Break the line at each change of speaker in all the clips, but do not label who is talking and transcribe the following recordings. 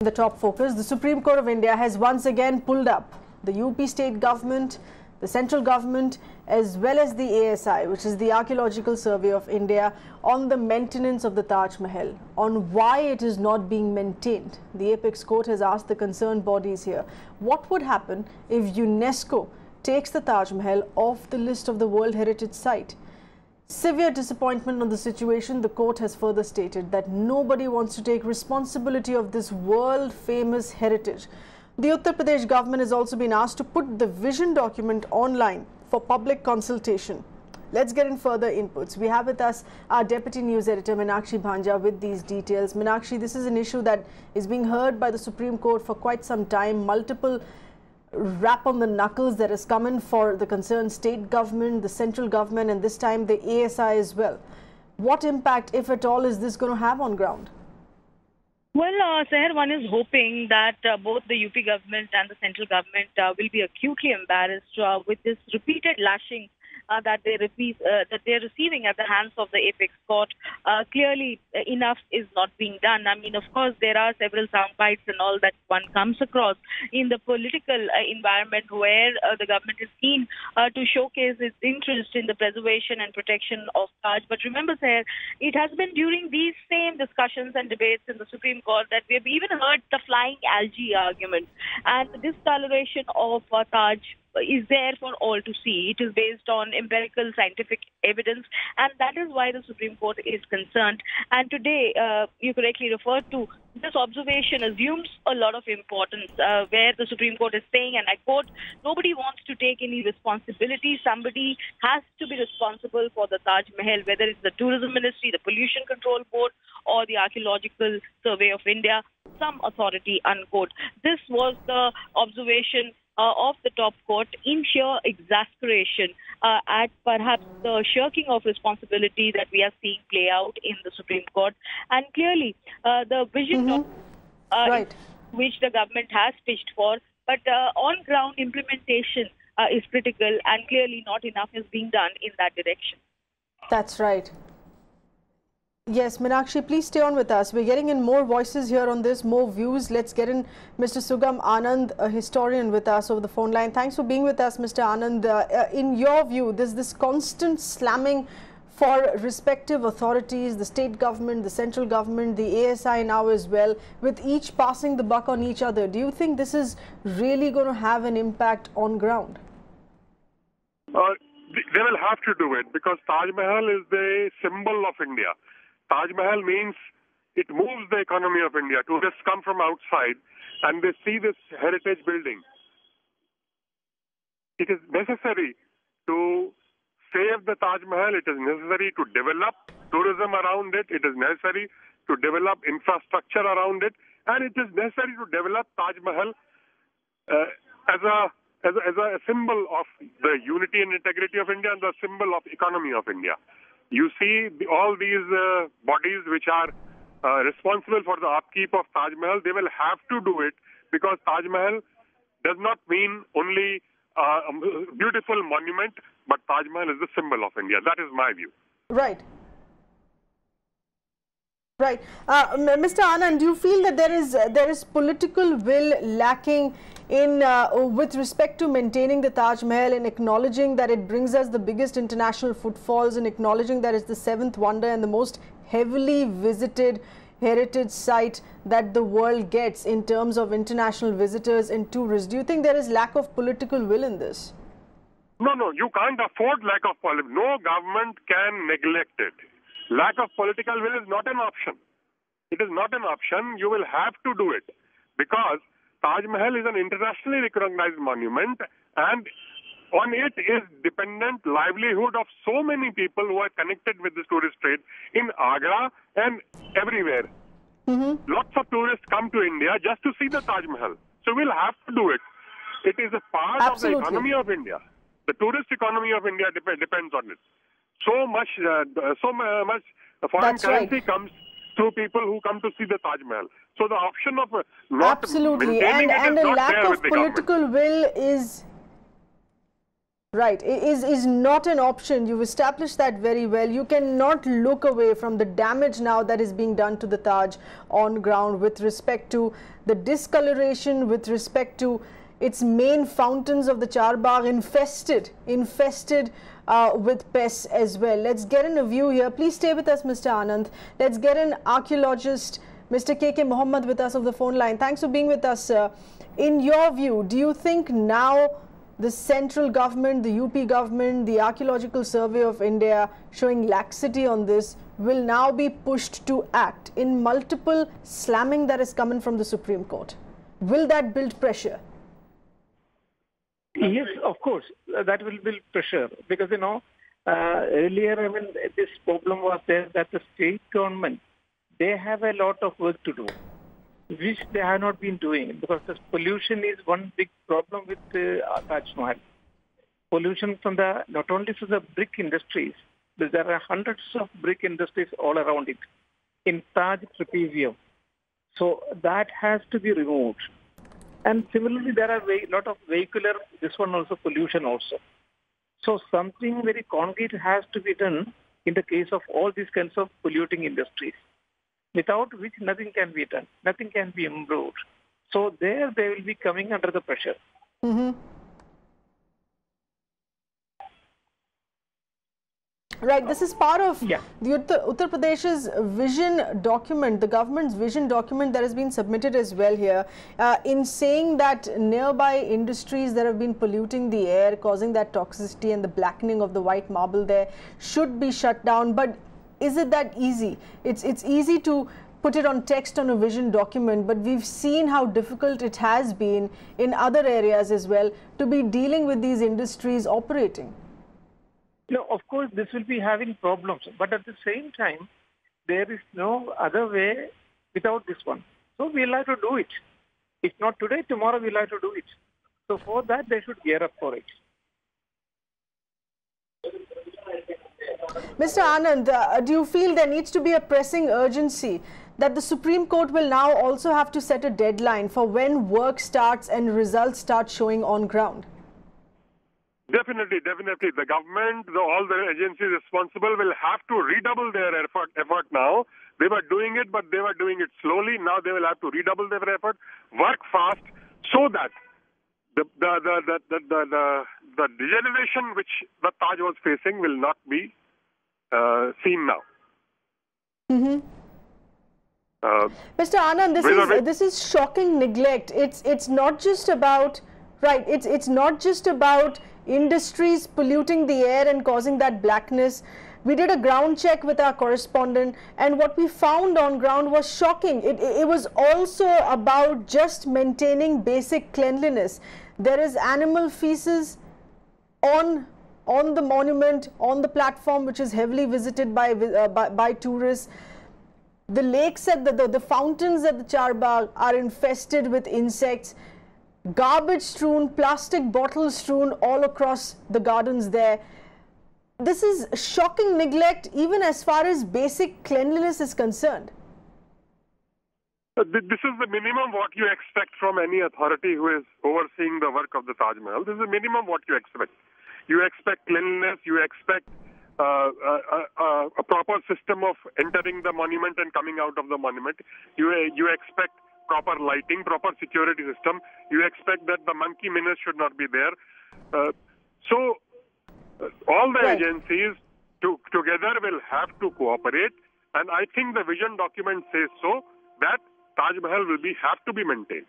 The top focus, the Supreme Court of India has once again pulled up the UP state government, the central government, as well as the ASI, which is the Archaeological Survey of India, on the maintenance of the Taj Mahal, on why it is not being maintained. The Apex Court has asked the concerned bodies here, what would happen if UNESCO takes the Taj Mahal off the list of the World Heritage Site? Severe disappointment on the situation, the court has further stated that nobody wants to take responsibility of this world-famous heritage. The Uttar Pradesh government has also been asked to put the vision document online for public consultation. Let's get in further inputs. We have with us our Deputy News Editor Meenakshi Bhanja with these details. Meenakshi, this is an issue that is being heard by the Supreme Court for quite some time. Multiple rap on the knuckles that has come in for the concerned state government, the central government, and this time the ASI as well. What impact, if at all, is this going to have on ground?
Well, Seher, one is hoping that both the UP government and the central government will be acutely embarrassed with this repeated lashing that they're receiving at the hands of the Apex Court. Clearly, enough is not being done. I mean, of course, there are several sound bites and all that one comes across in the political environment where the government is keen to showcase its interest in the preservation and protection of Taj. But remember, Seher, it has been during these same discussions and debates in the Supreme Court that we have even heard the flying algae argument. And this toleration of Taj is there for all to see. It is based on empirical scientific evidence, and that is why the Supreme Court is concerned. And today, you correctly referred to, this observation assumes a lot of importance, where the Supreme Court is saying, and I quote, nobody wants to take any responsibility. Somebody has to be responsible for the Taj Mahal, whether it's the Tourism Ministry, the Pollution Control Board, or the Archaeological Survey of India, some authority, unquote. This was the observation of the top court in sheer exasperation at perhaps the shirking of responsibility that we are seeing play out in the Supreme Court. And clearly, the vision which the government has pitched for, but on-ground implementation is critical, and clearly not enough is being done in that direction.
That's right. Yes, Meenakshi, please stay on with us. We're getting in more voices here on this, more views. Let's get in Mr. Sugam Anand, a historian, with us over the phone line. Thanks for being with us, Mr. Anand. In your view, there's this constant slamming for respective authorities, the state government, the central government, the ASI now as well, with each passing the buck on each other. Do you think this is really going to have an impact on ground?
They will have to do it because Taj Mahal is the symbol of India. Taj Mahal means it moves the economy of India. Tourists come from outside and they see this heritage building. It is necessary to save the Taj Mahal. It is necessary to develop tourism around it. It is necessary to develop infrastructure around it. And it is necessary to develop Taj Mahal as a symbol of the unity and integrity of India and the symbol of economy of India. You see all these bodies which are responsible for the upkeep of Taj Mahal, they will have to do it because Taj Mahal does not mean only a beautiful monument, but Taj Mahal is the symbol of India. That is my view.
Right. Right. Mr. Anand, do you feel that there is political will lacking in with respect to maintaining the Taj Mahal and acknowledging that it brings us the biggest international footfalls and acknowledging that it's the seventh wonder and the most heavily visited heritage site that the world gets in terms of international visitors and tourists? Do you think there is lack of political will in this?
No, you can't afford lack of political. No government can neglect it. Lack of political will is not an option. It is not an option. You will have to do it because Taj Mahal is an internationally recognized monument, and on it is dependent livelihood of so many people who are connected with this tourist trade in Agra and everywhere. Lots of tourists come to India just to see the Taj Mahal. So we'll have to do it. It is a part of the economy of India. The tourist economy of India depends on it. So much foreign currency comes through people who come to see the Taj Mahal. So the option of not
absolutely,
maintaining
and
it is
a
not
lack
there
of
with the
political
government.
will is Right, is not an option. You've established that very well. You cannot look away from the damage now that is being done to the Taj on ground with respect to the discoloration, with respect to its main fountains of the Charbagh infested with pests as well. Let's get in a view here. Please stay with us, Mr. Anand. Let's get an archaeologist, Mr. K.K. Mohammed, with us on the phone line. Thanks for being with us, sir. In your view, do you think now the central government, the UP government, the Archaeological Survey of India showing laxity on this will now be pushed to act in multiple slamming that is coming from the Supreme Court? Will that build pressure?
Yes, of course, that will build pressure because, earlier, this problem was there that the state government, they have a lot of work to do, which they have not been doing because the pollution is one big problem with Taj Mahal. Pollution from not only from the brick industries, but there are hundreds of brick industries all around it in Taj Trapezium. So that has to be removed. And similarly, there are a lot of vehicular, this one also pollution also. So something very concrete has to be done in the case of all these kinds of polluting industries, without which nothing can be done, nothing can be improved. So they will be coming under the pressure.
Mm-hmm. Right, this is part of the Uttar Pradesh's vision document, the government's vision document that has been submitted as well here, in saying that nearby industries that have been polluting the air, causing that toxicity and the blackening of the white marble there should be shut down. But is it that easy? It's easy to put it on text on a vision document, but we've seen how difficult it has been in other areas as well to be dealing with these industries operating.
Of course, this will be having problems, but at the same time, there is no other way without this one. So we'll have to do it. If not today, tomorrow we'll have to do it. So for that, they should gear up for it.
Mr. Anand, do you feel there needs to be a pressing urgency that the Supreme Court will now also have to set a deadline for when work starts and results start showing on ground?
Definitely. The government, all the agencies responsible will have to redouble their effort now. They were doing it, but they were doing it slowly. Now they will have to redouble their effort, work fast, so that the degeneration which the Taj was facing will not be seen now.
Mm-hmm. Mr. Anand, this is shocking neglect. It's not just about It's not just about industries polluting the air and causing that blackness. We did a ground check with our correspondent, and what we found on ground was shocking. It was also about just maintaining basic cleanliness. There is animal feces on the monument, on the platform, which is heavily visited by tourists. The lakes at the fountains at the Charbagh are infested with insects. Garbage strewn, plastic bottles strewn all across the gardens there. This is shocking neglect even as far as basic cleanliness is concerned.
This is the minimum what you expect from any authority who is overseeing the work of the Taj Mahal. This is the minimum what you expect. You expect cleanliness, you expect a proper system of entering the monument and coming out of the monument. You expect proper lighting, proper security system. You expect that the monkey menace should not be there. All the agencies together will have to cooperate, and I think the vision document says so, that Taj Mahal will have to be maintained.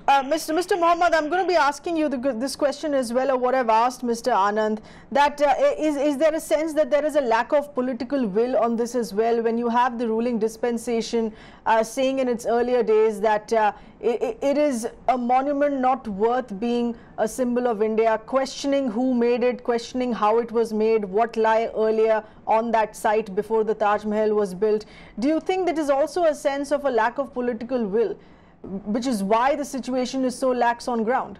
Mr. Mohammed, I'm going to be asking you this question as well, or what I've asked Mr. Anand, that is there a sense that there is a lack of political will on this as well, when you have the ruling dispensation saying in its earlier days that it is a monument not worth being a symbol of India, questioning who made it, questioning how it was made, what lay earlier on that site before the Taj Mahal was built. Do you think that is also a sense of a lack of political will, which is why the situation is so lax on ground?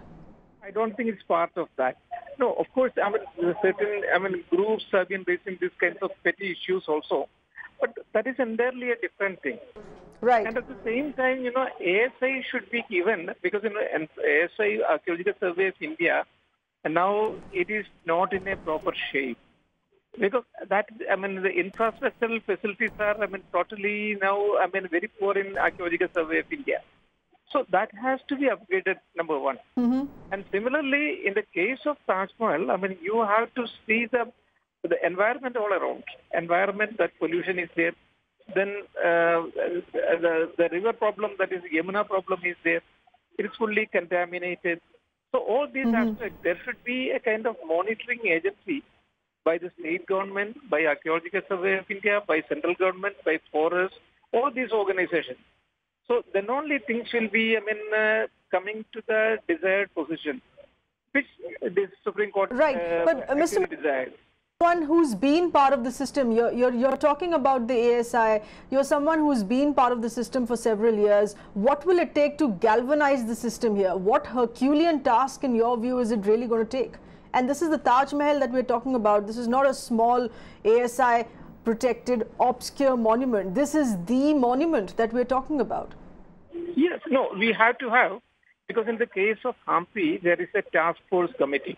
I don't think it's part of that. No, of course, certain groups have been raising these kinds of petty issues also, but that is entirely a different thing.
Right.
And at the same time, ASI should be given because, and ASI, Archaeological Survey of India, and now it is not in a proper shape. Because the infrastructural facilities are, totally now, very poor in Archaeological Survey of India. So that has to be upgraded, number one.
Mm-hmm.
And similarly, in the case of Taj Mahal, you have to see the environment all around. Environment, that pollution is there. Then the river problem, that is Yamuna problem, is there. It is fully contaminated. So all these aspects, there should be a kind of monitoring agency by the state government, by Archaeological Survey of India, by central government, by forests, all these organizations. So then only things will be, coming to the desired position, which the Supreme Court
but Mr.
desired.
Someone who's been part of the system, you're talking about the ASI, you're someone who's been part of the system for several years. What will it take to galvanize the system here? What Herculean task, in your view, is it really going to take? And this is the Taj Mahal that we're talking about. This is not a small ASI protected obscure monument. This is the monument that we're talking about.
Yes, no, we have to have, because in the case of Hampi, there is a task force committee.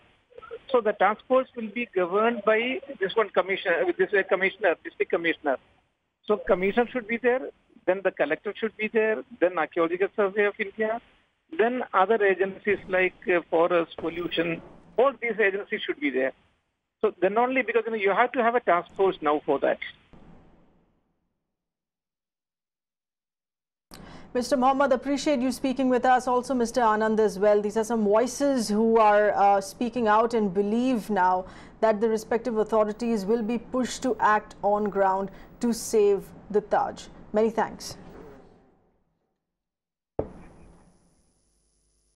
So the task force will be governed by this commissioner, district commissioner. So commissioner should be there, then the collector should be there, then Archaeological Survey of India, then other agencies like forest, pollution, all these agencies should be there. So then only, because you have to have a task force now for that.
Mr. Mohammed, appreciate you speaking with us. Also, Mr. Anand as well. These are some voices who are speaking out and believe now that the respective authorities will be pushed to act on ground to save the Taj. Many thanks.